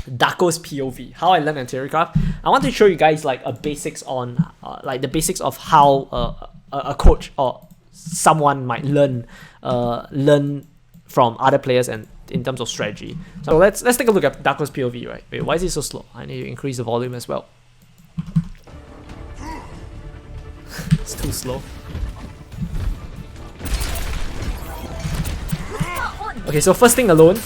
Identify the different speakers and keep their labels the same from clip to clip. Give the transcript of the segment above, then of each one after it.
Speaker 1: Daco's POV, how I learned anti-aircraft. I want to show you guys like a basics on like the basics of how a coach or someone might learn from other players and in terms of strategy. So let's take a look at Daco's POV, right? Wait, why is it so slow? I need to increase the volume as well. It's too slow. Okay, so first thing alone.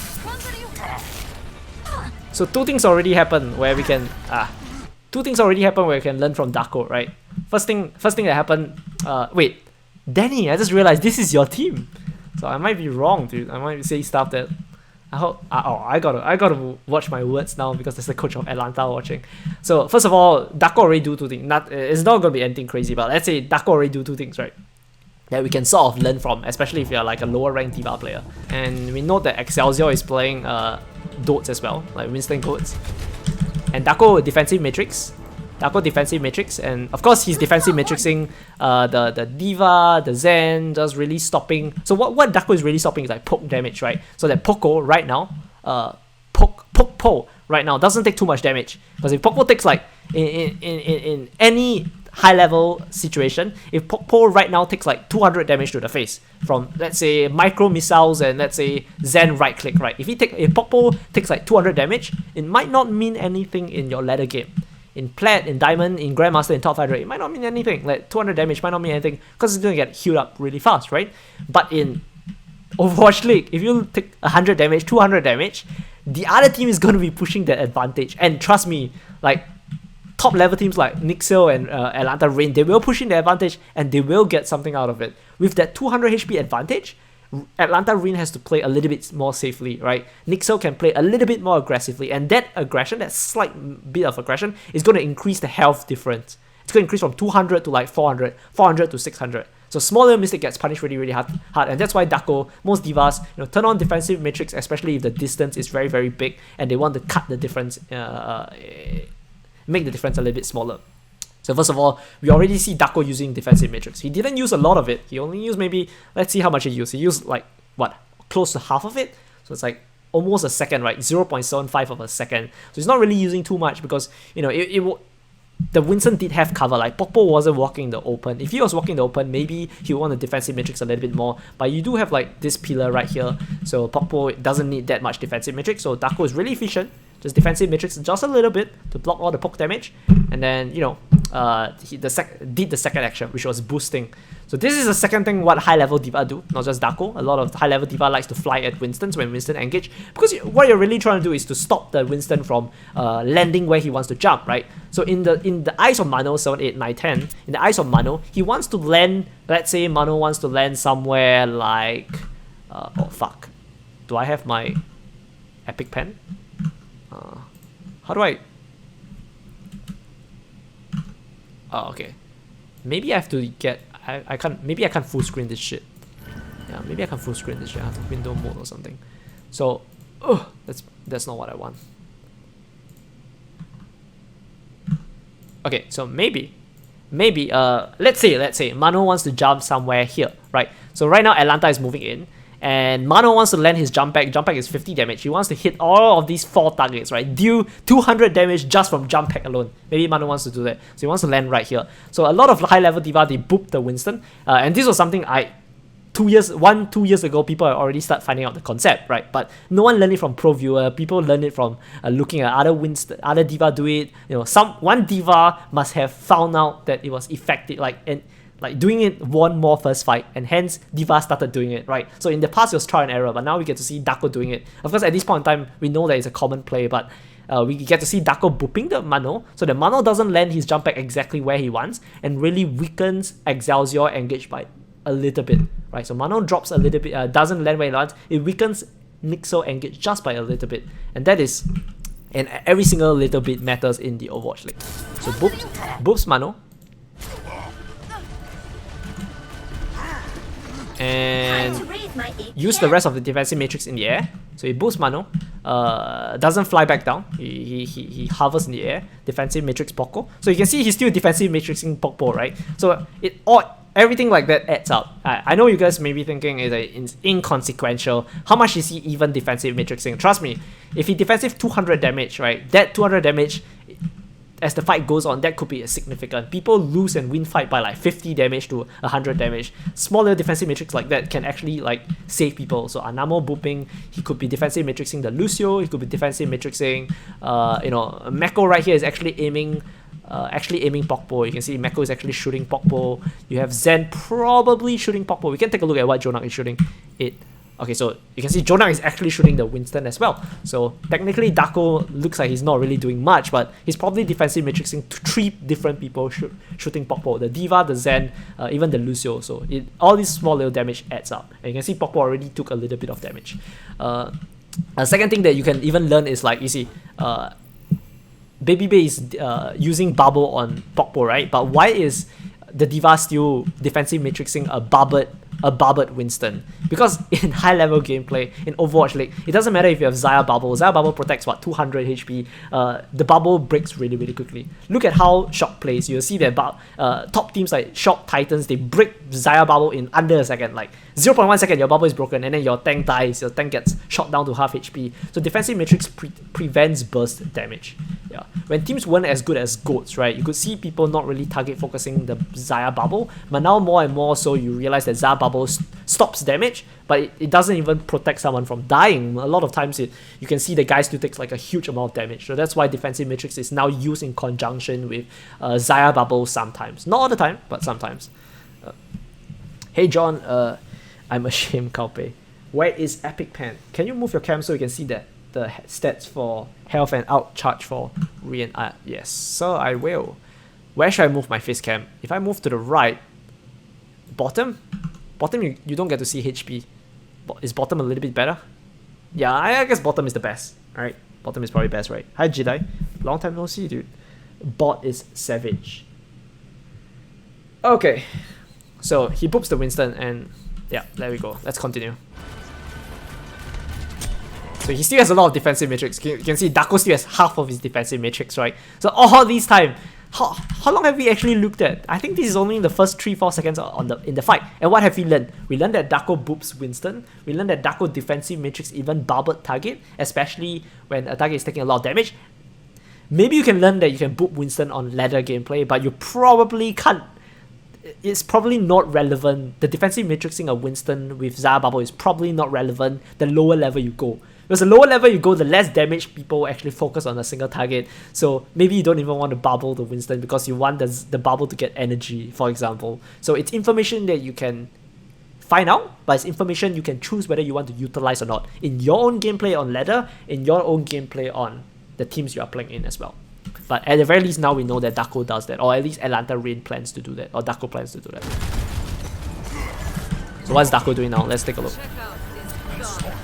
Speaker 1: So two things already happen where we can learn from Daco, right? First thing that happened. Wait, Danny, I just realized this is your team. So I might be wrong, dude. I might say stuff that I hope. I gotta watch my words now because there's the coach of Atlanta watching. So first of all, Daco already do two things. It's not gonna be anything crazy, but let's say Daco already do two things, right? That we can sort of learn from, especially if you're like a lower ranked DVA player. And we know that Excelsior is playing Dotes as well, like Winston Codes. And Daco defensive matrix. And of course he's defensive matrixing the D.Va, the Zen, just really stopping. So what Daco is really stopping is like poke damage, right? So that Poco right now, Poke right now doesn't take too much damage. Because if Poco takes like in any high level situation, if Poco right now takes like 200 damage to the face from, let's say, micro missiles and let's say Zen right click, right? If Poco takes like 200 damage, it might not mean anything in your ladder game. In Plat, in Diamond, in Grandmaster, in Top 500, it might not mean anything. Like 200 damage might not mean anything because it's gonna get healed up really fast, right? But in Overwatch League, if you take 100 damage, 200 damage, the other team is gonna be pushing that advantage. And trust me, like top level teams like Nixel and Atlanta Reign, they will push in the advantage and they will get something out of it. With that 200 HP advantage, Atlanta Reign has to play a little bit more safely, right? Nixel can play a little bit more aggressively, and that aggression, that slight bit of aggression, is going to increase the health difference. It's going to increase from 200 to like 400, 400 to 600. So small little mistake gets punished really, really hard, and that's why Daco, most divas, turn on defensive matrix, especially if the distance is very, very big, and they want to cut the difference, make the difference a little bit smaller. So first of all, we already see Daco using defensive matrix. He didn't use a lot of it. He only used maybe, let's see how much he used. He used like, what, close to half of it? So it's like almost a second, right? 0.75 of a second. So he's not really using too much because, the Winston did have cover. Like Popo wasn't walking the open. If he was walking the open, maybe he would want the defensive matrix a little bit more. But you do have like this pillar right here. So Popo doesn't need that much defensive matrix. So Daco is really efficient. Just defensive matrix just a little bit to block all the poke damage. And then, he did the second action, which was boosting. So this is the second thing what high-level D.Va do, not just Daco. A lot of high-level D.Va likes to fly at Winston's when Winston engage. Because what you're really trying to do is to stop the Winston from landing where he wants to jump, right? So in the eyes of Mano, 7, 8, 9, 10, in the eyes of Mano, he wants to land, let's say Mano wants to land somewhere like... oh, fuck. Do I have my epic pen? How do I... Oh, okay. Maybe I have to get... I can't... Maybe I can't full screen this shit. Yeah, maybe I can full screen this shit. I have to window mode or something. So... that's not what I want. Okay, so maybe... let's say Mano wants to jump somewhere here, right? So right now Atlanta is moving in. And Mano wants to land his jump pack. Jump pack is 50 damage. He wants to hit all of these 4 targets, right? Deal 200 damage just from jump pack alone. Maybe Mano wants to do that. So he wants to land right here. So a lot of high-level D.Va, they boop the Winston. And this was something 2 years ago, people already start finding out the concept, right? But no one learned it from pro viewer. People learned it from looking at other D.Va do it. One D.Va must have found out that it was effective, like doing it won more first fight, and hence D.Va started doing it, right? So in the past it was trial and error, but now we get to see Daco doing it. Of course, at this point in time, we know that it's a common play, but we get to see Daco booping the Mano, so the Mano doesn't land his jump pack exactly where he wants, and really weakens Excelsior engage by a little bit, right? So Mano drops a little bit, doesn't land where he wants, it weakens Nixel engage just by a little bit, and that is, and every single little bit matters in the Overwatch League. So boops Mano, and use the rest of the defensive matrix in the air. So he boosts Mano, doesn't fly back down. He hovers in the air. Defensive matrix Poco. So you can see he's still defensive matrixing Poco, right? So everything like that adds up. I know you guys may be thinking it's inconsequential. How much is he even defensive matrixing? Trust me, if he defensive 200 damage, right, that 200 damage, as the fight goes on, that could be significant. People lose and win fight by like 50 damage to 100 damage. Small little defensive matrix like that can actually like save people. So Anamo booping, he could be defensive matrixing the Lucio, he could be defensive matrixing, Meko right here is actually aiming Pokpo. You can see Meko is actually shooting Pokpo. You have Zen probably shooting Pokpo. We can take a look at what Jonak is shooting. Okay, so you can see Jonak is actually shooting the Winston as well. So technically Daco looks like he's not really doing much, but he's probably defensive matrixing 3 different people shooting Pokpo. The D.Va, the Zen, even the Lucio. So all these small little damage adds up. And you can see Pokpo already took a little bit of damage. A second thing that you can even learn is like, you see, Baby Bay is using bubble on Pokpo, right? But why is the D.Va still defensive matrixing a Barbed Winston? Because in high level gameplay in Overwatch League, it doesn't matter if you have Xayah Bubble. Xayah Bubble protects what, 200 HP. The bubble breaks really, really quickly. Look at how Shock plays. You'll see that top teams like Shock, Titans, they break Xayah Bubble in under a second. Like 0.1 second, your bubble is broken, and then your tank dies. Your tank gets shot down to half HP. So defensive matrix prevents burst damage. Yeah. When teams weren't as good as GOATs, right, you could see people not really target focusing the Xayah Bubble, but now more and more so you realize that Xayah Bubble stops damage, but it doesn't even protect someone from dying. A lot of times you can see the guy still takes like a huge amount of damage. So that's why defensive matrix is now used in conjunction with Xayah Bubble sometimes. Not all the time, but sometimes. Hey John, I'm ashamed, Kaupe. Where is Epic Pen? Can you move your cam so you can see that the stats for health and out charge for Rian? Yes, so I will. Where should I move my face cam? If I move to the right, bottom you don't get to see HP. Is bottom a little bit better? Yeah, I guess bottom is the best. Alright, bottom is probably best, right? Hi Jedi, long time no see, dude. Bot is savage. Okay, so he boops the Winston and yeah, there we go. Let's continue. So he still has a lot of defensive matrix. You can see Daco still has half of his defensive matrix, right? So all this time, how long have we actually looked at? I think this is only in the first 3-4 seconds in the fight. And what have we learned? We learned that Daco boops Winston. We learned that Daco defensive matrix even barbed target, especially when a target is taking a lot of damage. Maybe you can learn that you can boop Winston on ladder gameplay, but you probably can't. It's probably not relevant. The defensive matrixing of Winston with Xayah Bubble is probably not relevant the lower level you go. Because the lower level you go, the less damage people actually focus on a single target. So maybe you don't even want to bubble the Winston because you want the bubble to get energy, for example. So it's information that you can find out, but it's information you can choose whether you want to utilize or not in your own gameplay on ladder, in your own gameplay on the teams you are playing in as well. But at the very least, now we know that Daco does that, or at least Atlanta Rain plans to do that, or Daco plans to do that. So what's Daco doing now? Let's take a look.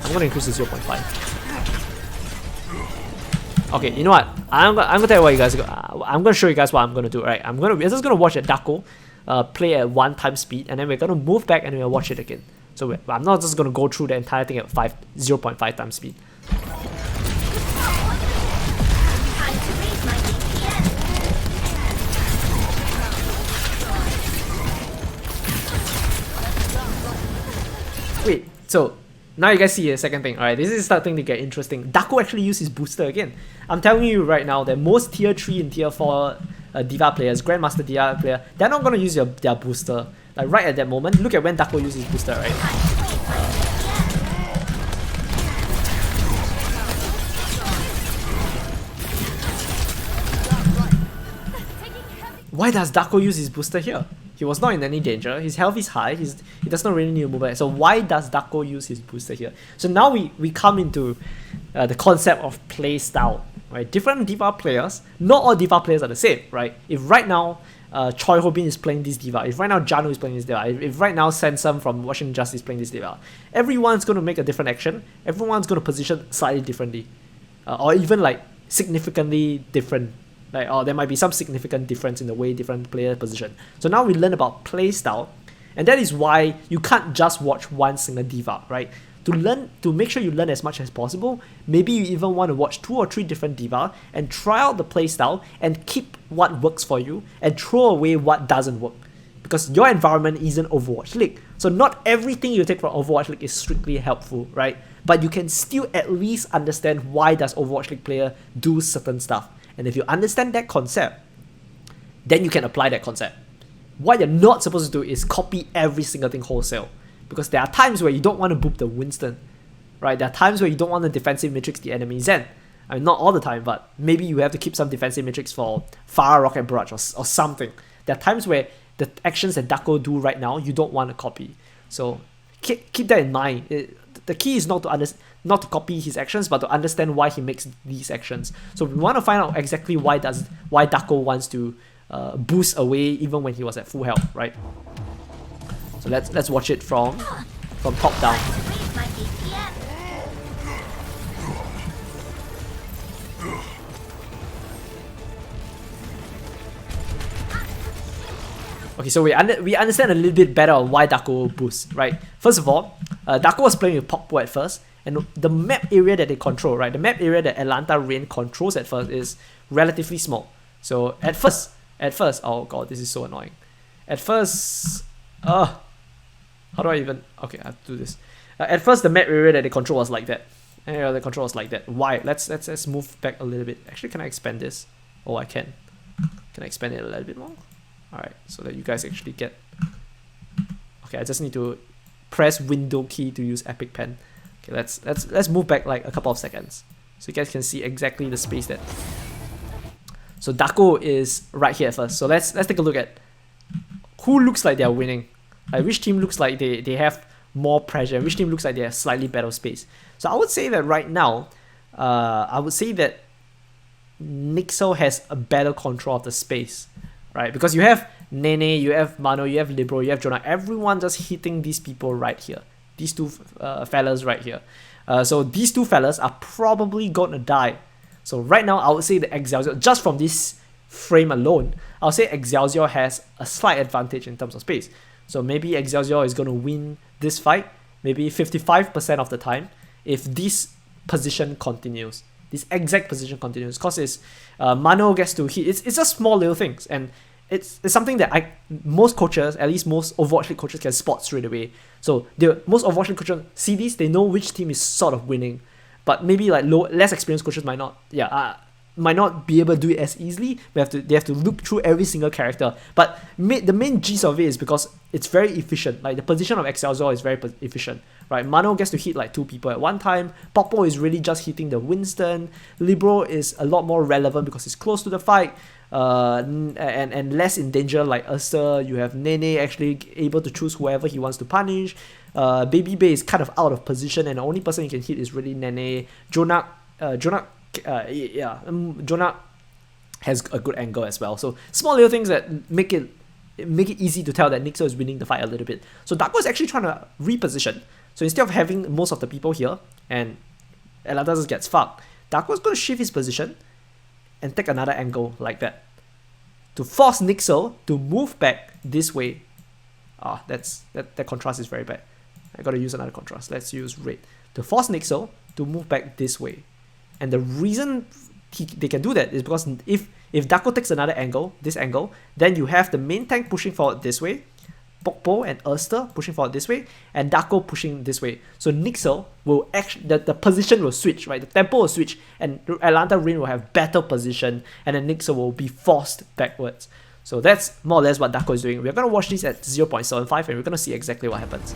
Speaker 1: I'm going to increase to 0.5. Okay, you know what? I'm gonna tell you what you guys. I'm gonna show you guys what I'm gonna do. Right? We're just gonna watch at Daco, play at 1 time speed, and then we're gonna move back and we'll watch it again. So I'm not just gonna go through the entire thing at 0.5 times speed. Wait, so now you guys see the second thing. Alright, this is starting to get interesting. Daco actually used his booster again. I'm telling you right now that most tier 3 and tier 4 D.Va players, Grandmaster D.Va player, they're not going to use their booster. Like right at that moment, look at when Daco uses his booster, right? Why does Daco use his booster here? He was not in any danger. His health is high. He does not really need to move back. So why does Daco use his booster here? So now we come into the concept of play style, right? Different D.Va players, not all D.Va players are the same, right? If right now Choi Ho Bin is playing this D.Va, if right now Janu is playing this D.Va, if right now Sansum from Washington Justice is playing this D.Va, everyone's going to make a different action. Everyone's going to position slightly differently, or even like significantly different. Like, or there might be some significant difference in the way different players position. So now we learn about play style, and that is why you can't just watch one single D.Va, right? To make sure you learn as much as possible, maybe you even want to watch 2 or 3 different D.Va and try out the play style and keep what works for you and throw away what doesn't work. because your environment isn't Overwatch League. So not everything you take from Overwatch League is strictly helpful, right? But you can still at least understand why does Overwatch League player do certain stuff. And if you understand that concept, then you can apply that concept. What you're not supposed to do is copy every single thing wholesale. Because there are times where you don't want to boop the Winston, right? There are times where you don't want to defensive matrix the enemy Zen. I mean, not all the time, but maybe you have to keep some defensive matrix for Fire Rocket Barrage or something. There are times where the actions that Daco do right now, you don't want to copy. So keep that in mind. The key is not to copy his actions, but to understand why he makes these actions. So we want to find out exactly why Daco wants to boost away even when he was at full health, right? So let's watch it from top down. Okay, so we understand a little bit better on why Daco boosts, right? First of all, Daco was playing with Pokpo at first, and the map area that they control, right? The map area that Atlanta Rain controls at first is relatively small. So at first, oh god, this is so annoying. At first, how do I even? Okay, I have to do this. At first, the map area that they control was like that. The control was like that. Why? Let's move back a little bit. Actually, can I expand this? Oh, I can. Can I expand it a little bit more? Alright, so that you guys actually get... Okay, I just need to press window key to use Epic Pen. Okay, let's move back like a couple of seconds. So you guys can see exactly the space that... So Daco is right here first. So let's take a look at who looks like they're winning. Like which team looks like they have more pressure, which team looks like they have slightly better space. So I would say that right now, I would say that Nixel has a better control of the space. Right, because you have Nene, you have Mano, you have Libro, you have Jonah, everyone just hitting these people right here. These two fellas right here. So these two fellas are probably gonna die. So right now, I would say the Excelsior, just from this frame alone, I would say Excelsior has a slight advantage in terms of space. So maybe Excelsior is gonna win this fight, maybe 55% of the time, if this position continues. This exact position continues, because it's Mano gets to hit. It's just small little things, and it's something that most coaches, at least most Overwatch League coaches, can spot straight away. So most Overwatch League coaches see this, they know which team is sort of winning, but maybe like less experienced coaches might not be able to do it as easily. They have to loop through every single character. But the main gist of it is because it's very efficient. Like the position of Excelsior is very efficient, right? Mano gets to hit like 2 people at one time. Popo is really just hitting the Winston. Libro is a lot more relevant because he's close to the fight, and less in danger like Ursa. You have Nene actually able to choose whoever he wants to punish. Baby Bay is kind of out of position, and the only person he can hit is really Nene. Jonah has a good angle as well. So small little things that make it easy to tell that Nixel is winning the fight a little bit. So Daco is actually trying to reposition. So instead of having most of the people here and Atlanta just gets fucked, Daco is going to shift his position and take another angle like that to force Nixel to move back this way. That contrast is very bad. I gotta use another contrast. Let's use red to force Nixel to move back this way. And the reason they can do that is because if Daco takes another angle, this angle, then you have the main tank pushing forward this way, Pokpo and Erster pushing forward this way, and Daco pushing this way. So Nixel will actually, the position will switch, right? The tempo will switch, and Atlanta Rain will have better position, and then Nixel will be forced backwards. So that's more or less what Daco is doing. We're going to watch this at 0.75, and we're going to see exactly what happens.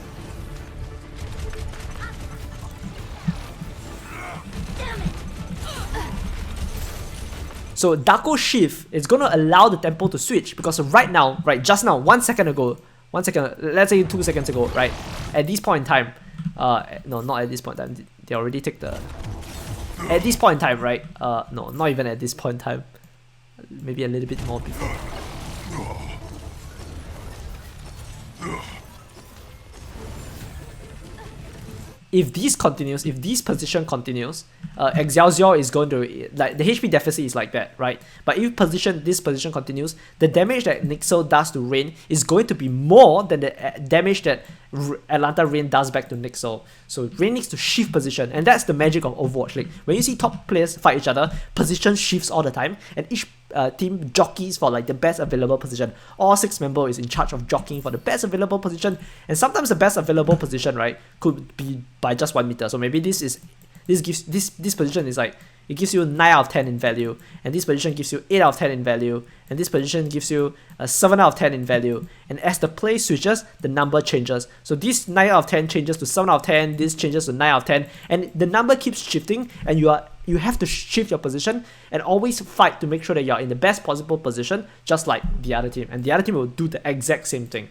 Speaker 1: So Daco shift is going to allow the tempo to switch, because just now, 1 second ago, let's say 2 seconds ago, right, at this point in time, no, not at this point in time, they already take the, at this point in time, right, no, not even at this point in time, maybe a little bit more before. If this continues, if this position continues, Excelsior is going to, like, the HP deficit is like that, right? But if this position continues, the damage that Nixel does to Rain is going to be more than the damage that Atlanta Rain does back to Nixel. So Rain needs to shift position, and that's the magic of Overwatch League. When you see top players fight each other, position shifts all the time, and team jockeys for like the best available position. All 6 members is in charge of jockeying for the best available position, and sometimes the best available position, right, could be by just 1 meter. So maybe this position is like, it gives you 9 out of 10 in value, and this position gives you 8 out of 10 in value, and this position gives you a 7 out of 10 in value. And as the play switches, the number changes. So this 9 out of 10 changes to 7 out of 10, this changes to 9 out of 10, and the number keeps shifting, and you have to shift your position and always fight to make sure that you're in the best possible position, just like the other team. And the other team will do the exact same thing.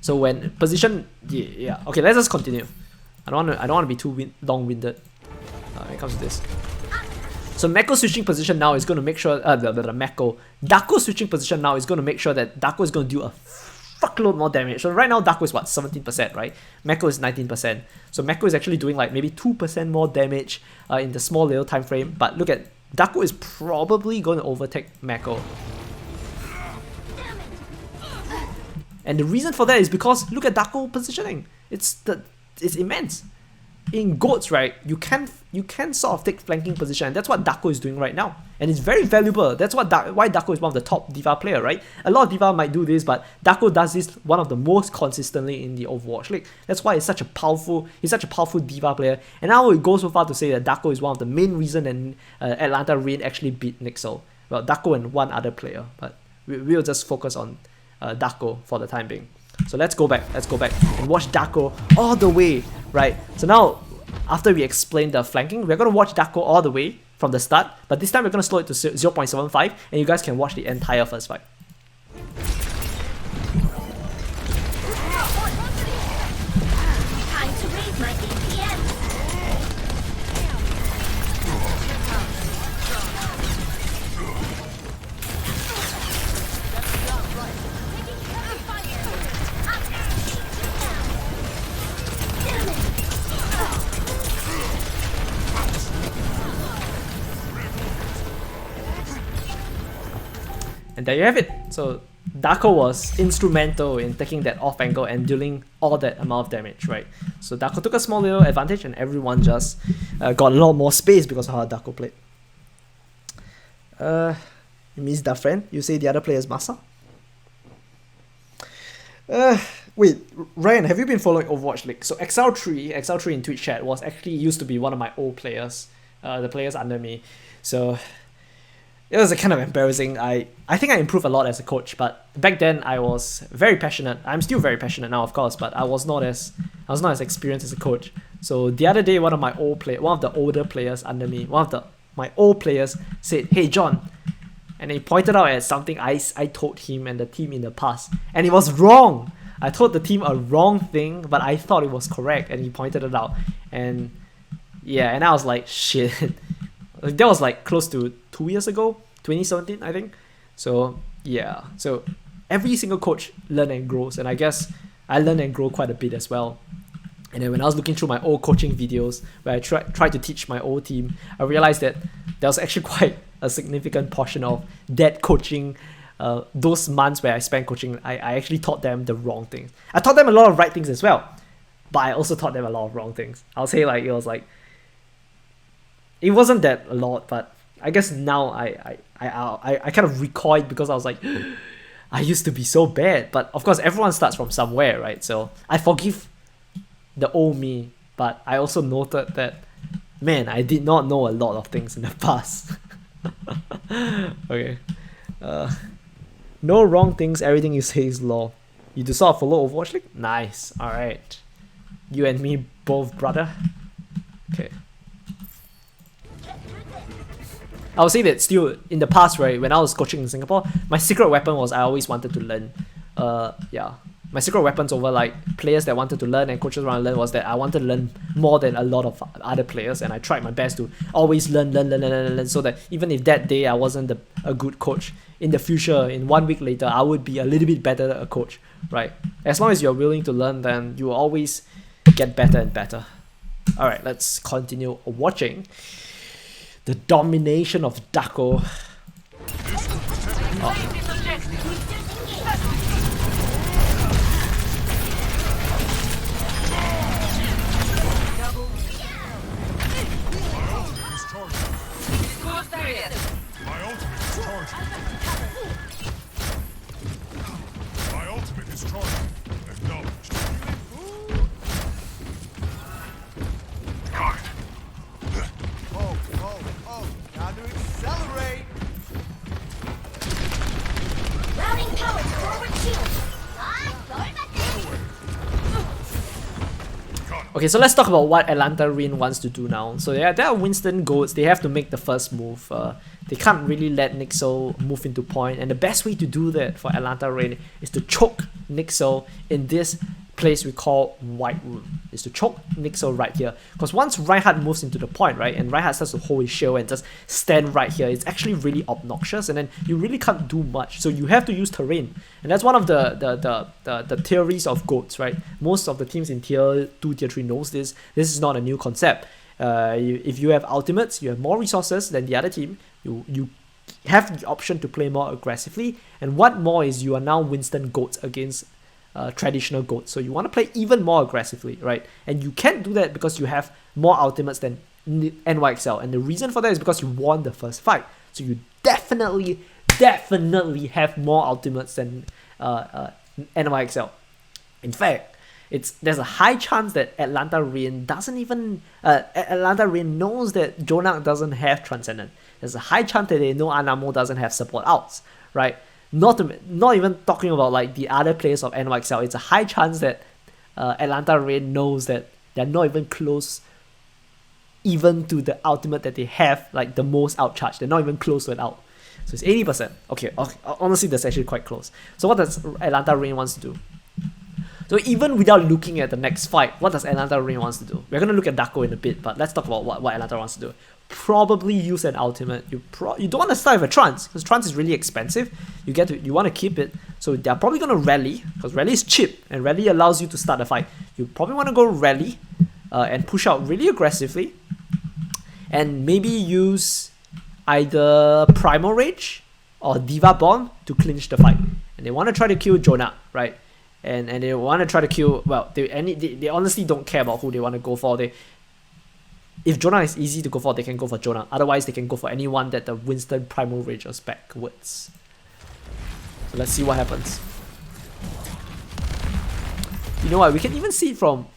Speaker 1: So when position, yeah. Okay, let's just continue. I don't want to be too long-winded when it comes to this. So Mako switching position now is going to make sure Daco switching position now is going to make sure that Daco is going to do a fuckload more damage. So right now Daco is what, 17%, right? Mako is 19%. So Mako is actually doing like maybe 2% more damage in the small little time frame. But look at Daco is probably going to overtake Mako. And the reason for that is because look at Daco positioning. It's immense. In goats, right, you can sort of take flanking position, and that's what Daco is doing right now, and it's very valuable. That's why Daco is one of the top D.Va player, right? A lot of D.Va might do this, but Daco does this one of the most consistently in the Overwatch League. That's why he's such a powerful D.Va player. And now it goes so far to say that Daco is one of the main reason that Atlanta Reign actually beat Nixel. Well, Daco and one other player, but we'll just focus on Daco for the time being. So let's go back and watch Daco all the way, right? So now, after we explain the flanking, we're going to watch Daco all the way from the start, but this time we're going to slow it to 0.75, and you guys can watch the entire first fight.
Speaker 2: Time to raise my DVA.
Speaker 1: And there you have it. So Daco was instrumental in taking that off angle and dealing all that amount of damage, right? So Daco took a small little advantage, and everyone just got a lot more space because of how Daco played. You miss that friend? You say the other player is Masa? Wait, Ryan, have you been following Overwatch League? So XL3 in Twitch chat was actually used to be one of my old players, the players under me. So it was kind of embarrassing. I think I improved a lot as a coach, but back then I was very passionate. I'm still very passionate now, of course, but I was not as experienced as a coach. So the other day, one of the older players under me, my old players said, "Hey John," and he pointed out at something I told him and the team in the past, and it was wrong. I told the team a wrong thing, but I thought it was correct, and he pointed it out. And yeah, and I was like, shit. That was like close to 2 years ago, 2017, I think. So yeah, so every single coach learns and grows, and I guess I learned and grow quite a bit as well. And then when I was looking through my old coaching videos where I tried to teach my old team, I realized that there was actually quite a significant portion of that coaching, those months where I spent coaching, I actually taught them the wrong things. I taught them a lot of right things as well, but I also taught them a lot of wrong things. I'll say it wasn't that a lot, but I guess now I kind of recoiled because I was like, I used to be so bad. But of course, everyone starts from somewhere, right? So I forgive the old me, but I also noted that, man, I did not know a lot of things in the past. Okay. No wrong things, everything you say is law. You do sort of follow Overwatch League? Nice, alright. You and me both, brother. Okay. I would say that still in the past, right, when I was coaching in Singapore, my secret weapon was I always wanted to learn. My secret weapons over like players that wanted to learn and coaches want to learn was that I wanted to learn more than a lot of other players, and I tried my best to always learn, so that even if that day I wasn't a good coach, in the future, in 1 week later, I would be a little bit better a coach, right? As long as you're willing to learn, then you will always get better and better. Alright, let's continue watching the domination of Daco.
Speaker 2: My ultimate is charged. Acknowledged. Got it.
Speaker 3: Oh, time to accelerate!
Speaker 4: Routing power to forward shield.
Speaker 1: Okay, so let's talk about what Atlanta Reign wants to do now. So yeah, there are Winston goats. They have to make the first move. They can't really let Nixel move into point, and the best way to do that for Atlanta Reign is to choke Nixel in this place we call White Room. Is to choke Nixel right here. Because once Reinhardt moves into the point, right, and Reinhardt starts to hold his shield and just stand right here, it's actually really obnoxious, and then you really can't do much. So you have to use terrain. And that's one of the theories of goats, right? Most of the teams in tier 2, tier 3 knows this. This is not a new concept. If you have ultimates, you have more resources than the other team, you have the option to play more aggressively. And what more is you are now Winston goats against traditional goats. So you want to play even more aggressively, right? And you can't do that because you have more ultimates than NYXL. And the reason for that is because you won the first fight. So you definitely have more ultimates than NYXL. In fact, there's a high chance that Atlanta Reign Atlanta Reign knows that Jonak doesn't have Transcendent. There's a high chance that they know Anamo doesn't have support outs, right? Not even talking about like the other players of NYXL. It's a high chance that Atlanta Reign knows that they're not even close even to the ultimate that they have, like the most outcharge. They're not even close to an out. So it's 80%. Okay, honestly, that's actually quite close. So what does Atlanta Reign wants to do? So even without looking at the next fight, what does Atlanta Reign wants to do? We're going to look at Daco in a bit, but let's talk about what Atlanta wants to do. Probably use an ultimate. You don't want to start with a trance, because trance is really expensive. You want to keep it, so they're probably going to rally, because rally is cheap, and rally allows you to start a fight. You probably want to go rally, and push out really aggressively, and maybe use either Primal Rage or Diva Bomb to clinch the fight. And they want to try to kill Jonah, right? And they want to try to kill, well, they honestly don't care about who they want to go for. If Jonah is easy to go for, they can go for Jonah. Otherwise, they can go for anyone that the Winston Primal Rages backwards. So let's see what happens. You know what, we can even see it from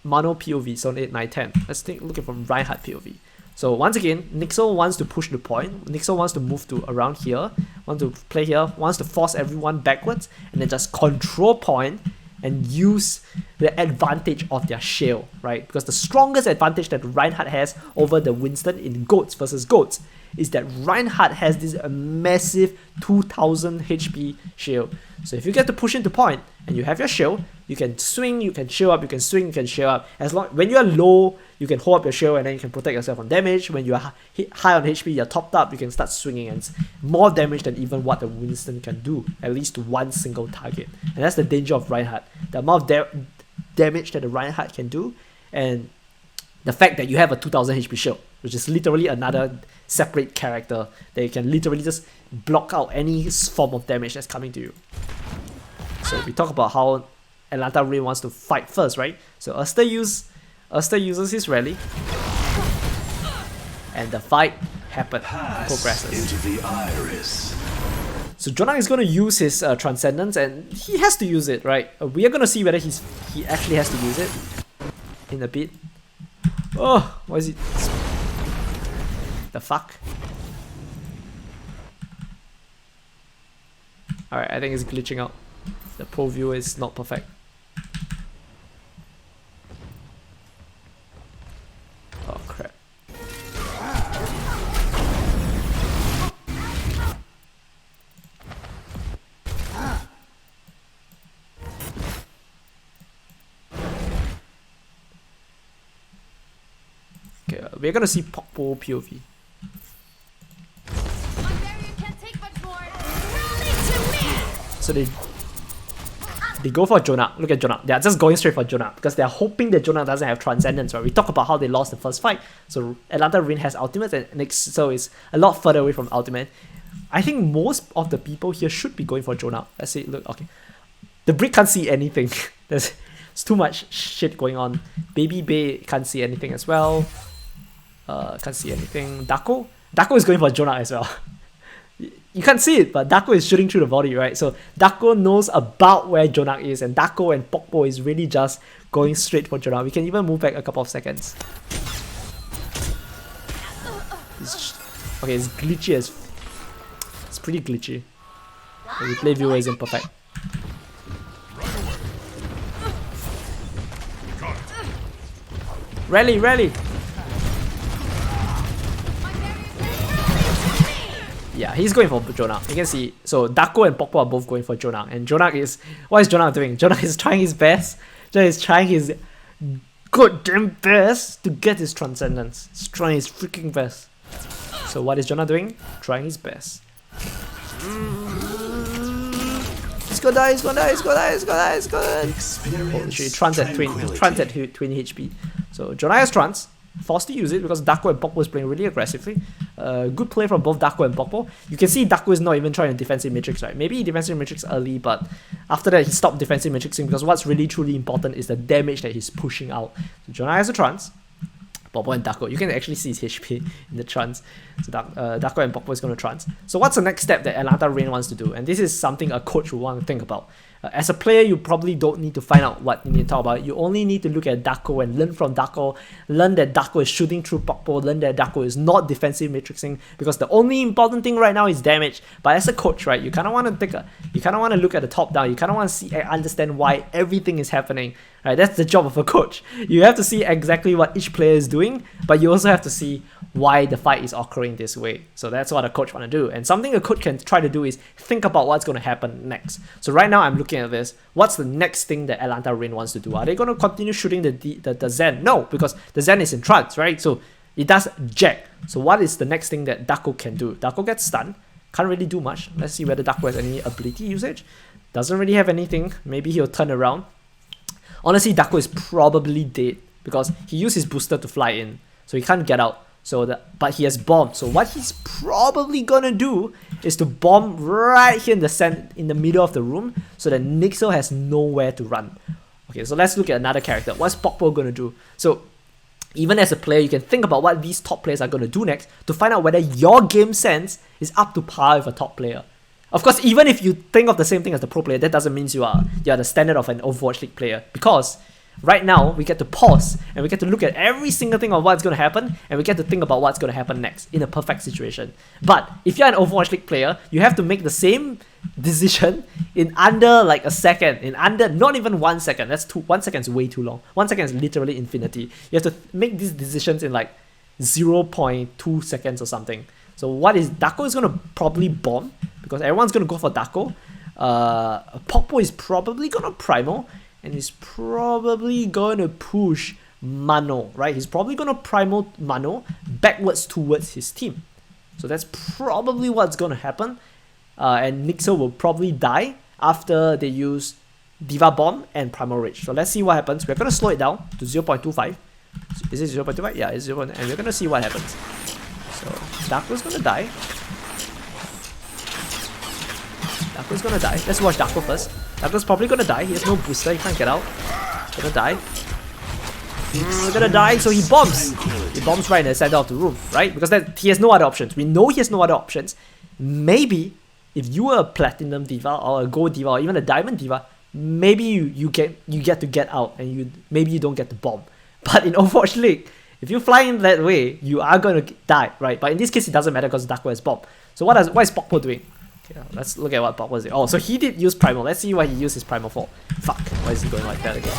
Speaker 1: Mano POV, Zone 8, 9, 10. Let's look at from Reinhardt POV. So once again, Nixel wants to push the point. Nixel wants to move to around here, wants to play here, wants to force everyone backwards, and then just control point and use the advantage of their shield, right? Because the strongest advantage that Reinhardt has over the Winston in goats versus goats is that Reinhardt has this massive 2000 HP shield. So if you get to push into point and you have your shield, you can swing, you can shield up, you can swing, you can shield up. When you are low, you can hold up your shield and then you can protect yourself from damage. When you are high on HP, you're topped up, you can start swinging, and it's more damage than even what the Winston can do, at least to one single target. And that's the danger of Reinhardt. The amount of damage that the Reinhardt can do, and the fact that you have a 2000 HP shield, which is literally another separate character that you can literally just block out any form of damage that's coming to you. So we talk about how Atlanta Reign wants to fight first, right? So Erster uses his rally, and the fight progresses.
Speaker 5: Into the iris.
Speaker 1: So Jonah is going to use his Transcendence, and he has to use it, right? We are going to see whether he actually has to use it in a bit. Oh, what is it? The fuck? Alright, I think it's glitching out. The pro view is not perfect. Oh crap. Okay, we're gonna see Pokpo POV. So they go for Jonah. Look at Jonah. They're just going straight for Jonah because they're hoping that Jonah doesn't have Transcendence, right? We talk about how they lost the first fight. So Atlanta Reign has ultimate, and Nixel is a lot further away from ultimate. I think most of the people here should be going for Jonah. Let's see. Look, okay. The Brick can't see anything. There's too much shit going on. Baby Bay can't see anything as well. Can't see anything. Daco is going for Jonah as well. you can't see it, but Daco is shooting through the body, right? So Daco knows about where Jonak is, and Daco and Pokpo is really just going straight for Jonak. We can even move back a couple of seconds. Okay, it's glitchy as... It's pretty glitchy. The replay viewer isn't perfect. Rally, rally! Yeah, he's going for Jonak. You can see, so Daco and Pokpo are both going for Jonak. And Jonak is... What is Jonak doing? Jonak is trying his best. Jonak is trying his goddamn best to get his Transcendence. He's trying his freaking best. So what is Jonak doing? Trying his best. He's gonna die, he's gonna die, he's gonna die, he's gonna die, he's gonna die. Holy shit, Trans at 20 HP. So Jonak has Trans. Forced to use it because Daco and Pokpo is playing really aggressively. Good play from both Daco and Pokpo. You can see Daco is not even trying to defensive matrix, right? Maybe he defensive matrix early, but after that he stopped defensive matrixing because what's really truly important is the damage that he's pushing out. So Jonak has a Trans. Pokpo and Daco. You can actually see his HP in the Trans. So Daco and Pokpo is going to Trans. So what's the next step that Atlanta Reign wants to do? And this is something a coach will want to think about. As a player, you probably don't need to find out what you need to talk about. You only need to look at Daco and learn from Daco. Learn that Daco is shooting through Pokpo. Learn that Daco is not defensive matrixing, because the only important thing right now is damage. But as a coach, right, you kind of want to look at the top down. You kind of want to see and understand why everything is happening. Right, that's the job of a coach. You have to see exactly what each player is doing, but you also have to see why the fight is occurring this way. So that's what a coach want to do. And something a coach can try to do is think about what's going to happen next. So right now I'm looking at this. What's the next thing that Atlanta Reign wants to do? Are they going to continue shooting the Zen? No, because the Zen is in Trance, right? So it does jack. So what is the next thing that Daco can do? Daco gets stunned. Can't really do much. Let's see whether Daco has any ability usage. Doesn't really have anything. Maybe he'll turn around. Honestly, Daco is probably dead because he used his booster to fly in, so he can't get out. But he has bombed. So what he's probably gonna do is to bomb right here in the middle of the room, so that Nixel has nowhere to run. Okay, so let's look at another character. What's Pokpo gonna do? So even as a player, you can think about what these top players are gonna do next to find out whether your game sense is up to par with a top player. Of course, even if you think of the same thing as the pro player, that doesn't mean you are the standard of an Overwatch League player. Because right now, we get to pause and we get to look at every single thing of what's going to happen, and we get to think about what's going to happen next in a perfect situation. But if you're an Overwatch League player, you have to make the same decision in under like a second, in under not even 1 second. 1 second is way too long. 1 second is literally infinity. You have to make these decisions in like 0.2 seconds or something. So what is Daco is going to probably bomb because everyone's going to go for Daco. Pokpo is probably going to Primal, and he's probably going to push Mano, right? He's probably going to Primal Mano backwards towards his team. So that's probably what's going to happen. And Nixel will probably die after they use Diva Bomb and Primal Rage. So let's see what happens. We're going to slow it down to 0.25. Is it 0.25? Yeah, it's 0. And we're going to see what happens. So Daco's gonna die. Daco's gonna die. Let's watch Daco first. Daco's probably gonna die. He has no booster. He can't get out. He's gonna die. He's gonna die. So he bombs. He bombs right in the center of the room, right? Because he has no other options. We know he has no other options. Maybe if you were a Platinum Diva or a Gold Diva or even a Diamond Diva, maybe you get to get out and maybe you don't get the bomb. But in Overwatch League, if you fly in that way, you are going to die, right? But in this case, it doesn't matter because Daco has bomb. So what is Pokpo doing? Okay, let's look at what Pokpo is doing. Oh, so he did use Primal. Let's see what he used his Primal for. Fuck, why is he going like that again?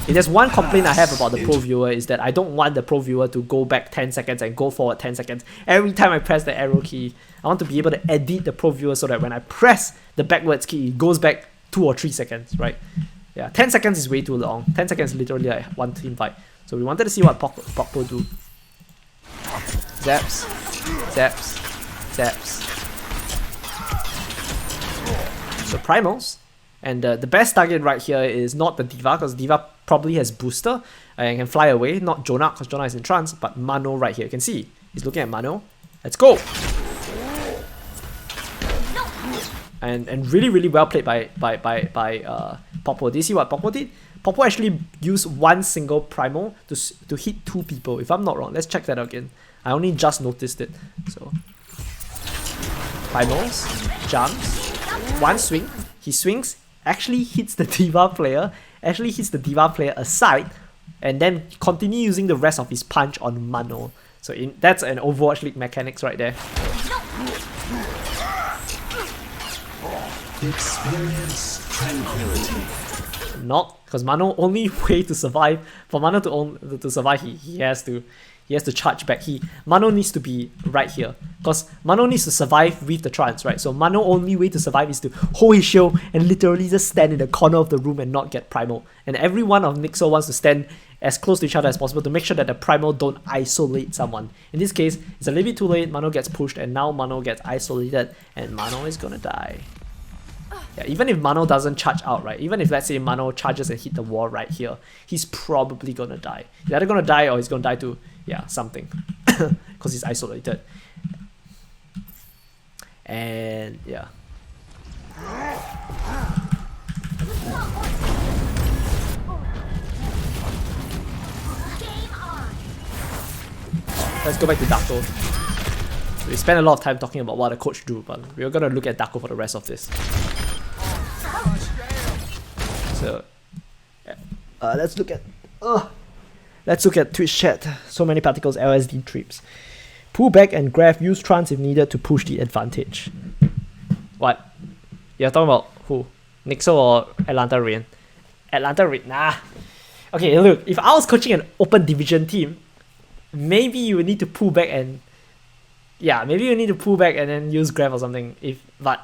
Speaker 1: Okay, there's one complaint I have about the pro viewer is that I don't want the pro viewer to go back 10 seconds and go forward 10 seconds. Every time I press the arrow key, I want to be able to edit the pro viewer so that when I press the backwards key, it goes back 2 or 3 seconds, right? Yeah, 10 seconds is way too long. 10 seconds is literally like one team fight. So we wanted to see what Pokpo do. Zaps. Zaps. Zaps. So Primals. And the best target right here is not the Diva, because Diva probably has booster and can fly away. Not Jonak, because Jonak is in Trance, but Mano right here. You can see. He's looking at Mano. Let's go! And really, really well played by Pokpo. Did you see what Pokpo did? Pokpo actually used one single Primal to hit 2 people, if I'm not wrong. Let's check that again. I only just noticed it. So Primals, jumps, one swing, he swings, actually hits the D.Va player, aside, and then continue using the rest of his punch on Mano. So that's an Overwatch League mechanics right there.
Speaker 5: Experience tranquility.
Speaker 1: Not, because Mano only way to survive, for Mano to survive, he has to charge back. Mano needs to be right here, because Mano needs to survive with the trance, right? So Mano only way to survive is to hold his shield and literally just stand in the corner of the room and not get primal. And every one of Nixo wants to stand as close to each other as possible to make sure that the primal don't isolate someone. In this case, it's a little bit too late, Mano gets pushed, and now Mano gets isolated, and Mano is gonna die. Yeah, even if Mano doesn't charge out, right? Even if, let's say, Mano charges and hit the wall right here, he's probably gonna die. He's either gonna die or he's gonna die to, yeah, something. Because he's isolated. And, yeah. Let's go back to Daco. We spent a lot of time talking about what the coach do, but we're gonna look at Daco for the rest of this. So, let's look at Twitch chat. So many particles, LSD trips. Pull back and grab, use trance if needed to push the advantage. What? You're talking about who? Nixo or Atlanta Rain? Atlanta Rain, nah. Okay, look, if I was coaching an open division team, maybe you would need to pull back and then use grab or something. But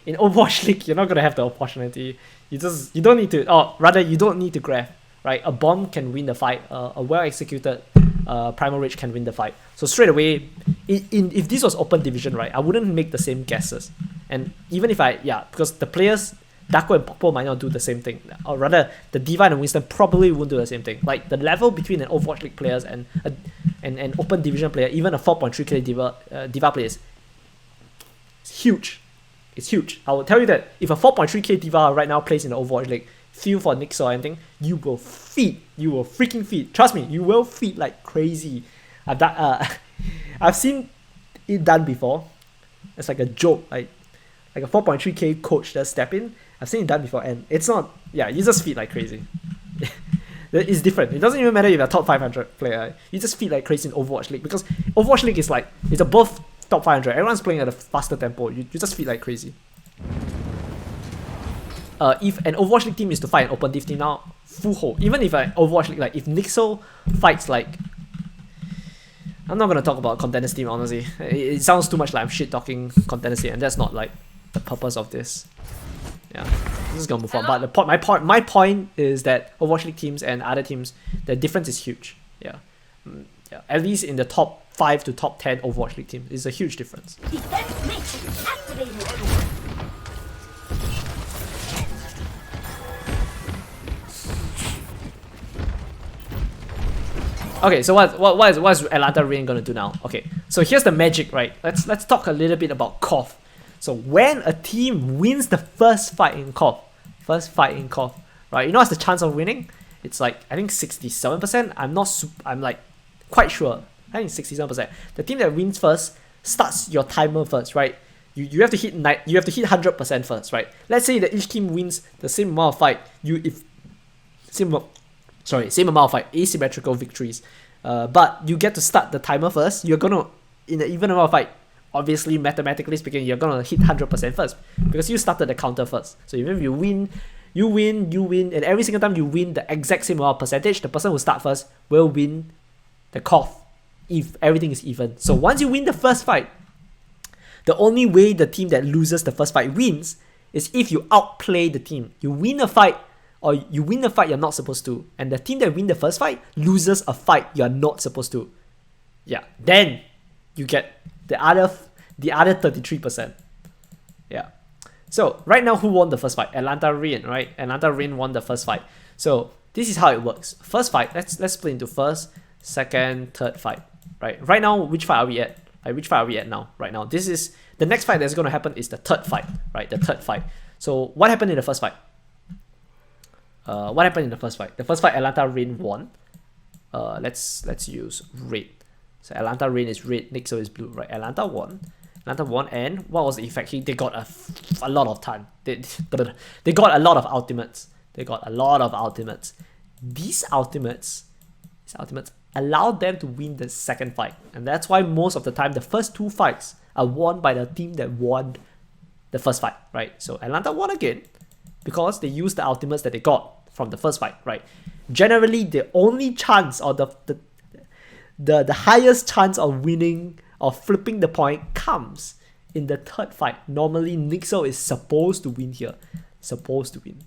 Speaker 1: in Overwatch League, you're not gonna have the opportunity. You don't need to, or rather, you don't need to grab, right? A bomb can win the fight. A well executed Primal Rage can win the fight. So straight away, if this was open division, right, I wouldn't make the same guesses. And even if because the players, Daco and Popo might not do the same thing. Or rather, the D.Va and Winston probably won't do the same thing. Like, the level between an Overwatch League players and an open division player, even a 4.3k D.Va player, is huge. It's huge. I will tell you that if a 4.3k D.Va right now plays in the Overwatch League, feel for Nyx or anything, you will feed. You will freaking feed. Trust me, you will feed like crazy. I've seen it done before. It's like a joke. Like a 4.3k coach does step in. I've seen it done before, and it's not. Yeah, you just feed like crazy. It's different. It doesn't even matter if you're a top 500 player. You just feed like crazy in Overwatch League, because Overwatch League is like, it's above top 500. Everyone's playing at a faster tempo. You just feed like crazy. If an Overwatch League team is to fight an open div team now, full hold. Even if an Overwatch League, like if Nixo fights like, I'm not gonna talk about contenders team, honestly. It sounds too much like I'm shit talking contenders team, and that's not like the purpose of this. Yeah, I'm just gonna move on. But my point is that Overwatch League teams and other teams, the difference is huge. Yeah, at least in the top 5 to top 10 Overwatch League teams, it's a huge difference.
Speaker 4: Defense matrix activated.
Speaker 1: Okay, so what is Atlanta Rain gonna do now? Okay, so here's the magic, right? Let's talk a little bit about KOF. So when a team wins the first fight in KOF, right? You know what's the chance of winning? It's like, I think 67%. I'm like quite sure. I think 67%. The team that wins first starts your timer first, right? You have to hit 100% first, right? Let's say that each team wins the same amount of fight. Same amount of fight, asymmetrical victories. But you get to start the timer first. You're gonna, in an even amount of fight, obviously mathematically speaking, you're gonna hit 100% first because you started the counter first. So even if you win, and every single time you win the exact same amount of percentage, the person who start first will win the KOF if everything is even. So once you win the first fight, the only way the team that loses the first fight wins is if you outplay the team. You win a fight, or you win the fight you're not supposed to, and the team that win the first fight loses a fight you're not supposed to. Yeah, then you get the other 33%. Yeah. So right now, who won the first fight? Atlanta Rain, right? Atlanta Rain won the first fight. So this is how it works. First fight, let's split into first, second, third fight. Right? Right now, which fight are we at? Like, which fight are we at now? Right now, this is the next fight that's gonna happen is the third fight. Right? The third fight. So what happened in the first fight? What happened in the first fight? The first fight, Atlanta Rain won. Let's use red. So Atlanta Rain is red, Nixo is blue, right? Atlanta won. Atlanta won, and what was the effect? They got a lot of time. They got a lot of ultimates. These ultimates allowed them to win the second fight, and that's why most of the time the first two fights are won by the team that won the first fight, right? So Atlanta won again because they used the ultimates that they got from the first fight, right? Generally, the only chance or the highest chance of winning or flipping the point comes in the third fight. Normally, Nixo is supposed to win here. Supposed to win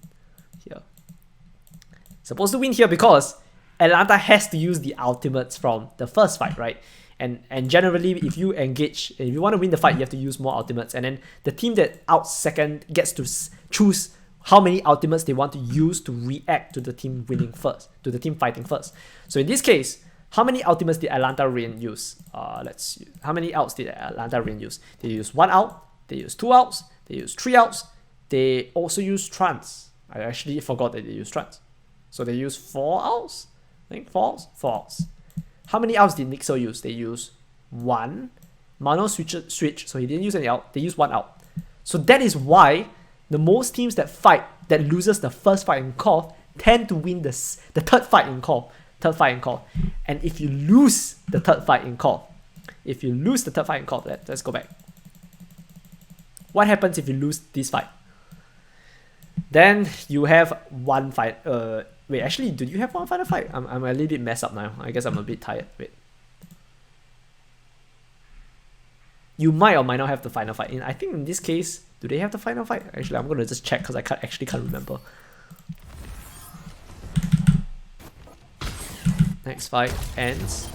Speaker 1: here because Atlanta has to use the ultimates from the first fight, right? And generally, if you want to win the fight, you have to use more ultimates. And then the team that out second gets to choose how many ultimates they want to use to react to the team winning first, to the team fighting first. So in this case, how many ultimates did Atlanta Reign use? Let's see. How many outs did Atlanta Reign use? They used 1 out, they used 2 outs, they used 3 outs, they also used trance. I actually forgot that they used trance. So they used 4 outs? I think 4 outs. How many outs did Nixo use? They used 1. Mano switch, so he didn't use any out. They used 1 out. So that is why the most teams that loses the first fight in Core tend to win the third fight in Core. And if you lose the third fight in Core, let's go back. What happens if you lose this fight? Then you have one fight. Wait, actually, do you have one final fight? I'm a little bit messed up now. I guess I'm a bit tired. Wait. You might or might not have the final fight. I think in this case, do they have the final fight? Actually, I'm gonna just check because I can't remember. Next fight ends.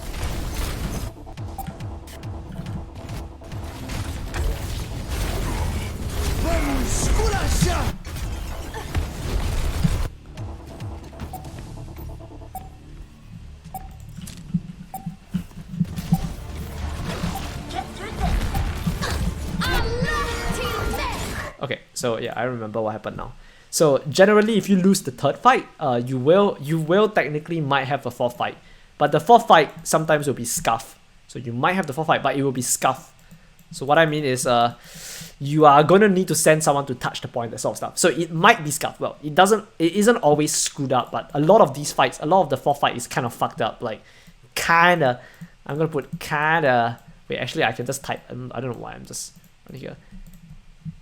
Speaker 1: Okay, so yeah, I remember what happened now. So generally, if you lose the third fight, you will technically might have a fourth fight, but the fourth fight sometimes will be scuff. So you might have the fourth fight, but it will be scuff. So what I mean is, you are gonna need to send someone to touch the point, that sort of stuff. So it might be scuff. Well, it isn't always screwed up, but a lot of these fights, a lot of the fourth fight is kind of fucked up. Like, kinda. I'm gonna put kinda. Wait, actually, I can just type. I don't know why. I'm just right here.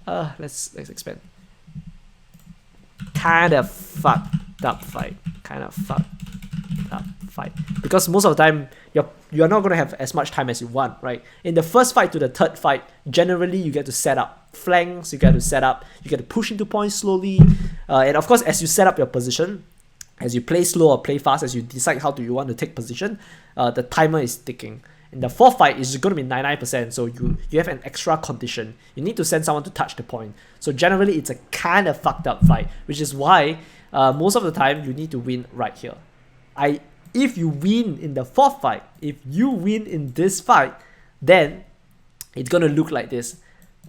Speaker 1: Let's expand. Kind of fucked up fight. Because most of the time you're not gonna have as much time as you want, right? In the first fight to the third fight, generally you get to set up flanks, you get to push into points slowly, and of course, as you set up your position, as you play slow or play fast, as you decide how do you want to take position, the timer is ticking. In the fourth fight, it's going to be 99%, so you have an extra condition. You need to send someone to touch the point. So generally, it's a kind of fucked up fight, which is why most of the time, you need to win right here. If you win in the fourth fight, if you win in this fight, then it's going to look like this.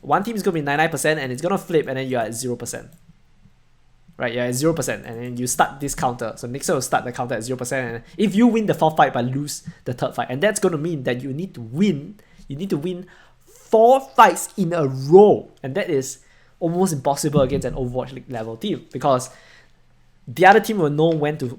Speaker 1: One team is going to be 99%, and it's going to flip, and then you're at 0%. Right, you're at 0%, and then you start this counter. So Nixo will start the counter at 0%, and if you win the fourth fight but lose the third fight, and that's going to mean that you need to win 4 fights in a row, and that is almost impossible against an Overwatch League level team, because the other team will know when to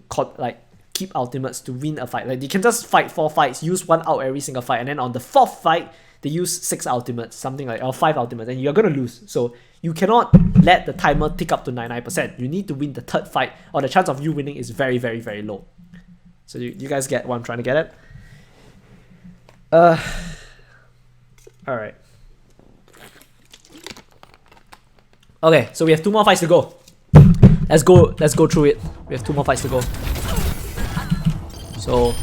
Speaker 1: keep ultimates to win a fight. Like, they can just fight 4 fights, use 1 out every single fight, and then on the 4th fight, they use 6 ultimates, something like, or 5 ultimates, and you're gonna lose. So you cannot let the timer tick up to 99%. You need to win the third fight, or the chance of you winning is very, very, very low. So you guys get what I'm trying to get at? Alright. Okay, so we have 2 more fights to go. Let's go through it. We have 2 more fights to go. So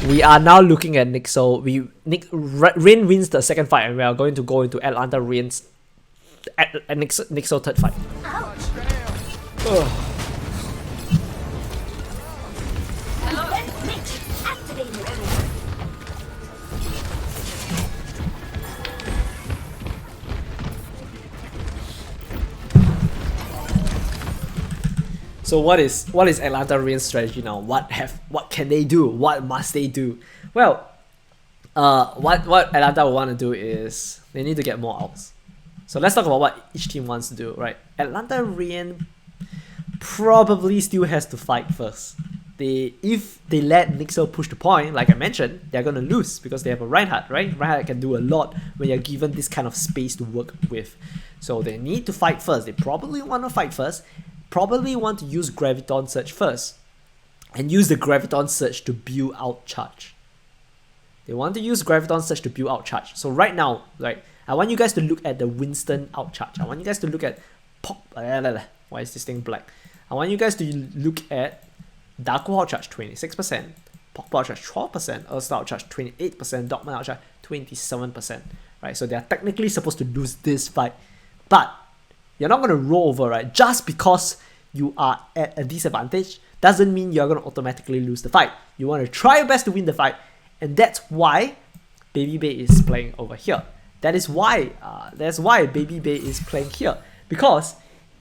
Speaker 1: we are now looking at Nixo. Reign wins the second fight, and we are going to go into Atlanta Reign's Nixo third fight. So what is Atlanta Reign's strategy now? What can they do? What must they do? Well, what Atlanta will want to do is they need to get more outs. So let's talk about what each team wants to do, right? Atlanta Reign probably still has to fight first. If they let Nixel push the point, like I mentioned, they're gonna lose because they have a Reinhardt, right? Reinhardt can do a lot when you're given this kind of space to work with. So they need to fight first. They probably want to fight first. Probably want to use Graviton Surge first. And use the Graviton Surge to build out charge. They want to use Graviton Surge to build out charge. So right now, like, I want you guys to look at the Winston out charge. I want you guys to look at why is this thing black? I want you guys to look at Daco out charge 26%, Pogba out charge 12%, Ursula out charge 28%, Dogman out charge 27%. Right? So they are technically supposed to lose this fight. But you're not gonna roll over, right? Just because you are at a disadvantage doesn't mean you're gonna automatically lose the fight. You want to try your best to win the fight. And that's why Baby Bay is playing over here. That's why Baby Bay is playing here. Because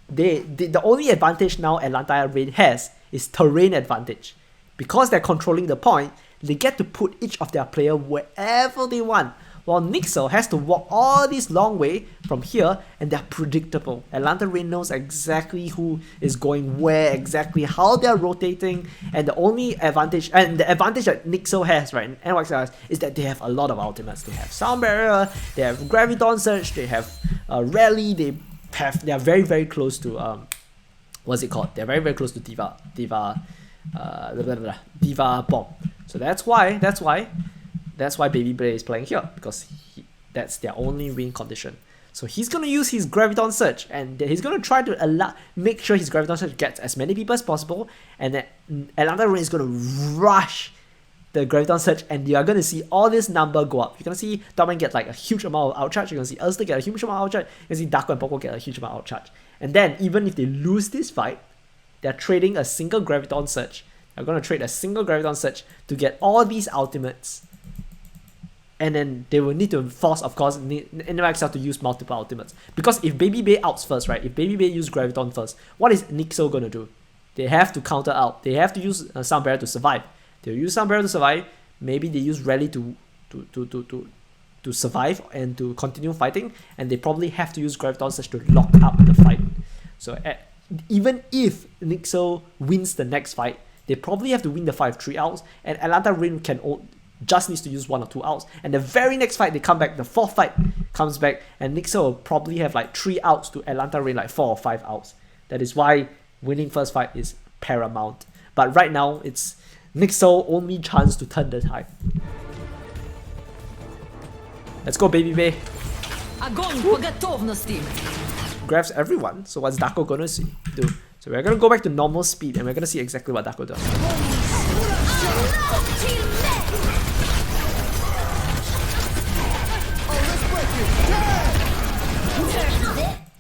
Speaker 1: the only advantage now Atlanta Reign has is terrain advantage. Because they're controlling the point, they get to put each of their player wherever they want. While Nixel has to walk all this long way from here, and they're predictable. Atlanta Reign knows exactly who is going where, exactly how they're rotating, and the only advantage, and the advantage that Nixel has, right, and NYX has, is that they have a lot of ultimates. They have Sound Barrier, they have Graviton Surge, they have Rally, they're very, very close to, what's it called? They're very, very close to Diva Bomb. So that's why Baby Bay is playing here, because that's their only win condition. So he's going to use his Graviton Surge, and he's going to try to make sure his Graviton Surge gets as many people as possible, and that Atlanta Reign is going to rush the Graviton Surge, and you are going to see all this number go up. You're going to see Dogman get like a huge amount of outcharge, you're going to see Ulster get a huge amount of outcharge, you're going to see Daco and Poco get a huge amount of outcharge. And then, even if they lose this fight, they're trading a single Graviton Surge. They're going to trade a single Graviton Surge to get all these ultimates. And then they will need to force, of course, NYXL to use multiple ultimates. Because if Baby Bay outs first, right? If Baby Bay use Graviton first, what is Nixel gonna do? They have to counter out. They have to use Sound Barrier to survive. They'll use Sound Barrier to survive. Maybe they use Rally to survive and to continue fighting. And they probably have to use Graviton Surge to lock up the fight. So even if Nixel wins the next fight, they probably have to win the fight with 3 outs. And Atlanta Reign just needs to use 1 or 2 outs, and the very next fight they come back, the 4th fight comes back, and Nixel will probably have like 3 outs to Atlanta Reign like 4 or 5 outs. That is why winning first fight is paramount. But right now, it's Nixel's only chance to turn the tide. Let's go, Baby Bay. Grabs everyone, so what's Daco gonna do? So we're gonna go back to normal speed, and we're gonna see exactly what Daco does.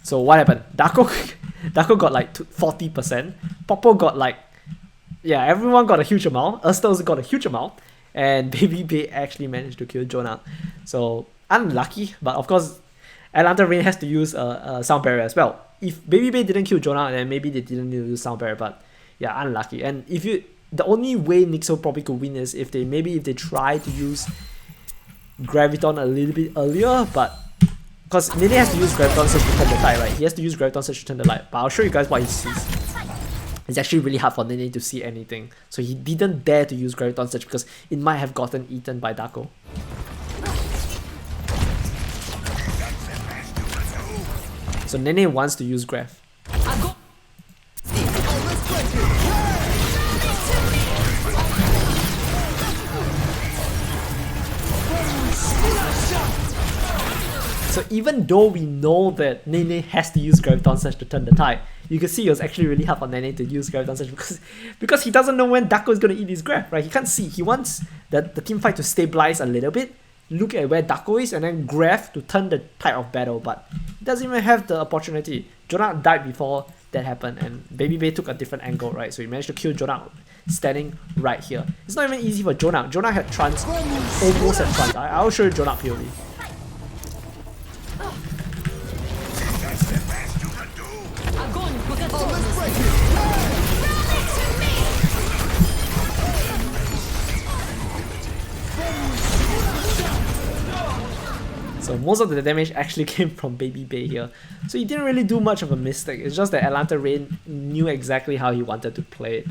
Speaker 1: So what happened? Daco got like 40%. Popo got like, yeah, everyone got a huge amount. Ursula also got a huge amount. And Baby Bay actually managed to kill Jonah. So unlucky, but of course, Atlanta Reign has to use Sound Barrier as well. If Baby Bay didn't kill Jonah, then maybe they didn't need to use Sound Barrier, but yeah, unlucky. And the only way Nixel probably could win is if they try to use Graviton a little bit earlier, but because Nene has to use Graviton Surge to turn the tide, right? He has to use Graviton Surge to turn the light. But I'll show you guys what he sees. It's actually really hard for Nene to see anything. So he didn't dare to use Graviton Surge because it might have gotten eaten by Daco. So Nene wants to use Grav. So even though we know that Nene has to use Graviton Surge to turn the tide, you can see it was actually really hard for Nene to use Graviton Surge because he doesn't know when Daco is going to eat his Grav, right? He can't see. He wants the team fight to stabilize a little bit, look at where Daco is, and then Grav to turn the tide of battle, but he doesn't even have the opportunity. Jonah died before that happened, and Baby Bay took a different angle, right? So he managed to kill Jonah standing right here. It's not even easy for Jonah. Jonah had trance, almost had trance. I'll show you Jonah POV. So most of the damage actually came from Baby Bay here. So he didn't really do much of a mistake. It's just that Atlanta Rain knew exactly how he wanted to play it.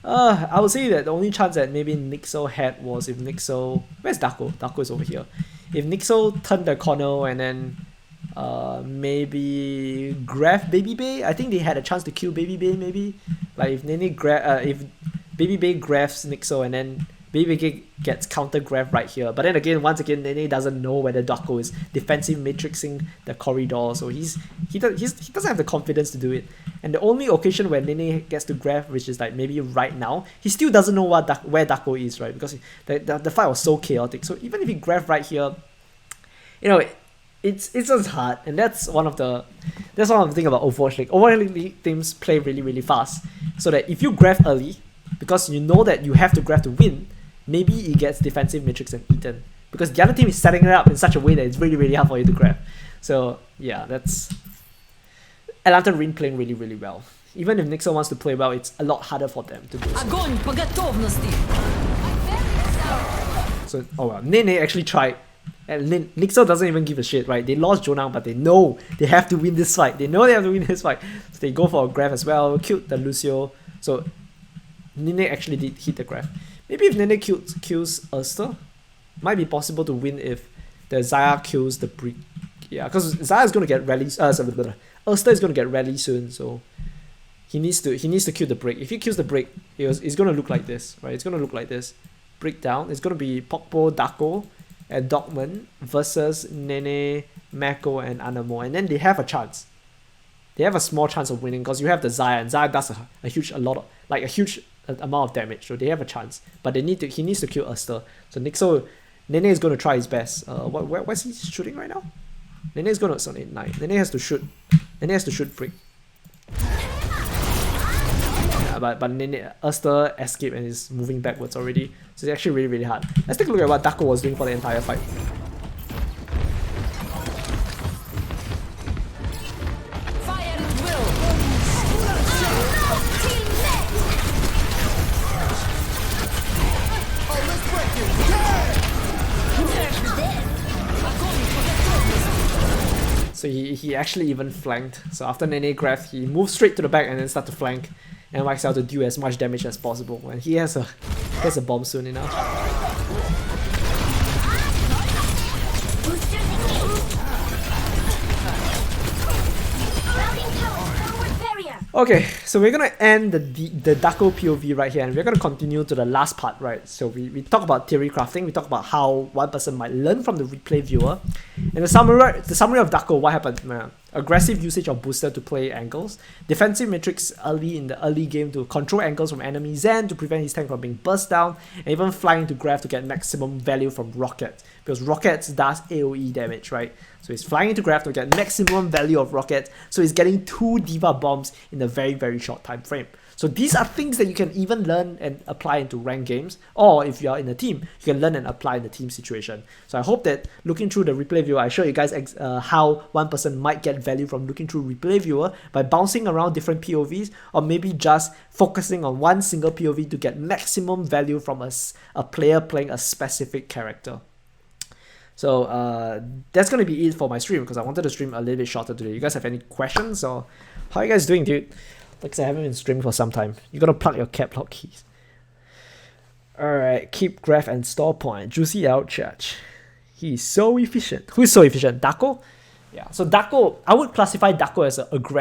Speaker 1: I would say that the only chance that maybe Nixo had was if Nixo... Where's Daco? Daco is over here. If Nixo turned the corner and then maybe grab Baby Bay, I think they had a chance to kill Baby Bay maybe. Like if if Baby Bay grabs Nixo and then Baby Bay gets counter grab right here. But then again, once again, Nene doesn't know whether Daco is defensive matrixing the corridor, so he doesn't have the confidence to do it. And the only occasion where Nene gets to grab, which is like maybe right now, he still doesn't know where Daco is, right? Because the fight was so chaotic. So even if he grab right here, you know, it's just hard, and that's one of the things about Overwatch League. Overwatch League teams play really fast, so that if you grab early, because you know that you have to grab to win, maybe it gets defensive matrix and eaten, because the other team is setting it up in such a way that it's really hard for you to grab. So yeah, that's Atlanta Rain playing really well. Even if Nixon wants to play well, it's a lot harder for them to do so. Oh well, Nene actually tried. And Nixo doesn't even give a shit, right? They lost Jonang, but they know they have to win this fight. They know they have to win this fight. So they go for a grab as well, killed the Lucio. So Nene actually did hit the grab. Maybe if Nene kills Erster, might be possible to win if the Zaya kills the Brick. Yeah, because Zaya is going to get rally. Erster is going to get rally soon, so he needs to kill the Brick. If he kills the Brick, it's going to look like this, right? It's going to look like this. Brick down. It's going to be Pokpo, Daco, and Dogman versus Nene, Mako, and Anamo, and then they have a chance. They have a small chance of winning because you have the Zaya, and Zaya does a huge amount of damage, so they have a chance. But he needs to kill Erster. So Nene is going to try his best. Where's he shooting right now? Nene is going to 789. Nene has to shoot. Nene has to shoot Brick. But Erster escaped and is moving backwards already. So it's actually really hard. Let's take a look at what Daco was doing for the entire fight.
Speaker 4: Fire at will.
Speaker 1: So he actually even flanked. So after Nene grabbed, he moved straight to the back and then started to flank and wax out to do as much damage as possible. And he has a bomb soon enough. Okay, so we're gonna end the Daco POV right here, and we're gonna continue to the last part, right? So we talk about theory crafting, we talk about how one person might learn from the replay viewer. And the summary of Daco, what happened? Aggressive usage of booster to play angles, defensive matrix early in the early game to control angles from enemy Zen to prevent his tank from being burst down, and even flying to grab to get maximum value from rockets, because rockets does AoE damage, right? So he's flying into grab to get maximum value of rockets, so he's getting 2 Diva bombs in a very short time frame. So these are things that you can even learn and apply into ranked games, or if you are in a team, you can learn and apply in the team situation. So I hope that looking through the replay viewer, I showed you guys how one person might get value from looking through replay viewer by bouncing around different POVs, or maybe just focusing on one single POV to get maximum value from a player playing a specific character. So that's going to be it for my stream, because I wanted to stream a little bit shorter today. You guys have any questions, or how are you guys doing, dude? Like I said, I haven't been streaming for some time. You gotta plug your cap lock keys. Alright, keep graph and store point. Juicy out church. He's so efficient. Who's so efficient? Daco? Yeah, so Daco, I would classify Daco as an aggressive